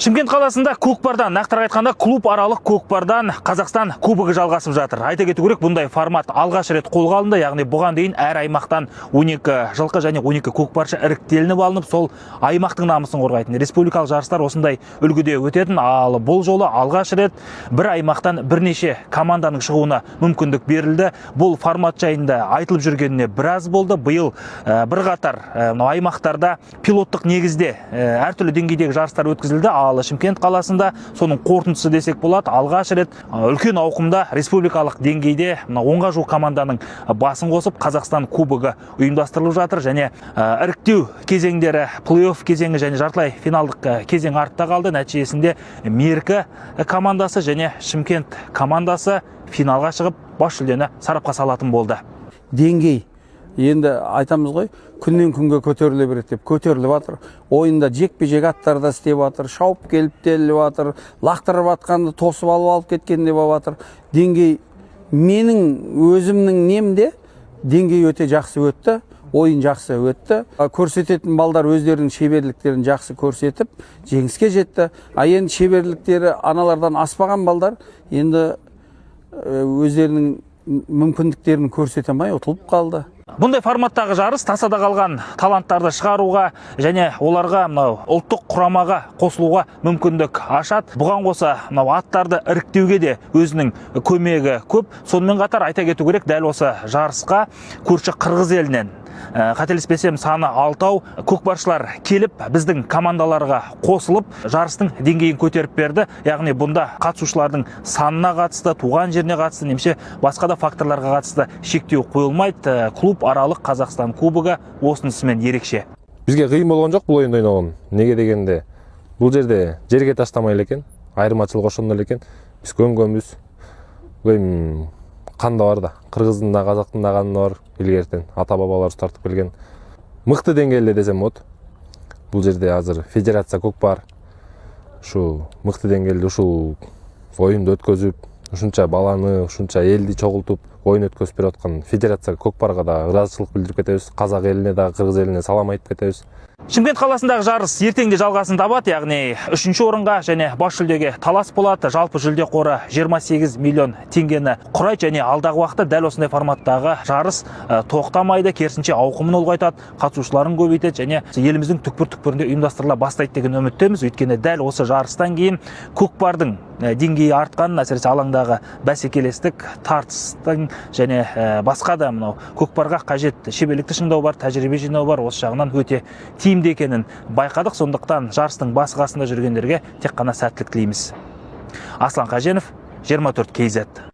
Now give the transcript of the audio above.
Шымкент қаласында көкпардан, нақтырақ айтқанда клуб аралық көкпардан Қазақстан кубогы жалғасып жатыр. Айта кету керек, бұндай формат алғаш рет қолға алынды, яғни бұған дейін әр аймақтан 12 жылқы және 12 көкпаршы іріктелініп алынып, сол аймақтың намысын қорғайтын республикалық жарыстар осындай үлгіде өтетін, ал бұл жолы алғаш рет бір аймақтан бірнеше команданың шығуына мүмкіндік берілді. Бұл формат жайында айтылып жүргеніне біраз болды. Биыл бірқатар аймақтарда пилоттық негізде әртүрлі деңгейдегі жарыстар өткізілді. Ал Шымкент қаласында соның қорытындысы десек болады, алғаш рет үлкен ауқымда республикалық деңгейде 10-ға жуық команданың басын қосып Қазақстан кубогы ұйымдастырылып жатыр, және іріктеу кезеңдері, плей-офф кезеңі және жартылай финалдық кезең артта қалды. Нәтижесінде Меркі командасы және Шымкент командасы финалға шығып бас жүлдені сарапқа салатын болды. Деңгей енді айтамыз ғой, күннен күнге көтеріле береді деп көтеріліп жатыр. Ойында жекпе-жек аттарда істеп жатыр, шауып келіп теліп жатыр, лақтырып жатқанды тосып алып кеткен деп жатыр. Деңгей менің өзімнің немде деңгей өте жақсы өтті, ойын жақсы өтті. Көрсететін балдар өздерінің шеберліктерін жақсы көрсетіп, жеңіске жетті. Енді шеберліктері аналардан аспаған балдар енді өздерінің мүмкіндіктерін көрсете алмай ұтылып қалды. Бұндай форматтағы жарыс тасада қалған таланттарды шығаруға және оларға ұлттық құрамаға қосылуға мүмкіндік ашады. Бұған қоса аттарды іріктеуге де өзінің көмегі көп. Сонымен қатар айта кету керек, дәл осы жарысқа көрші Қырғыз елінен қателеспесем саны 6 көкпаршылар келіп, біздің командаларға қосылып, жарыстың деңгейін көтеріп берді. Яғни бұнда қатысушылардың санына қатысты, туған жеріне қатысты, немесе басқа да факторларға қатысты шектеу қойылмайды. Клуб аралық Қазақстан кубогы осынысымен ерекше. Бізге қиын болған жоқ бұл ойынды ойнаған. Неге дегенде, бұл жерде жерге таштамайлы екен, айырмашылық ошондой екен. Біз көнгөнбүз. Қанда бар да, қырғыздың да, қазақтың да қаны бар, илгертен ата-бабалар тартып келген. Мықты деңгейлде десем от. Бұл жерде азыр федерация көкпар, ушу мықты деңгейлде ушул ойынды өткөзүп, ушунча баланы, ушунча элди чогултуп ойын өткөзүп берип аткан федерация көкпарга да ыраазычылык билдирип кетебиз. Казак элине да, кыргыз элине салам айтып кетебиз. Шымкент қаласындағы жарыс ертеңде жалғасын табады, яғни 3-ші орынға және бас жүлдеге талас болады. Жалпы жүлде қоры 28 миллион теңгені құрайды, және алдағы уақытта дәл осындай форматтағы жарыс тоқтамайды, керісінше ауқымын ұлғайтады, қатысушыларын көбейтеді және еліміздің түкпір-түкпірінде ұйымдастырыла бастайды деген үміттеміз. Өйткені дәл осы жарыстан кейін көкпардың деңгейі артқан, әсіресе алаңдағы бәсекелестік, тартыстың және басқа да көкпарға қажет шеберлікті шыңдау бар, тәжірибе жинау бар. Осы жағынан өте тиімді екенін байқадық. Сондықтан жарыстың басы қасында жүргендерге тек қана сәттілік тілейміз. Аслан Қаженов, 24 KZ.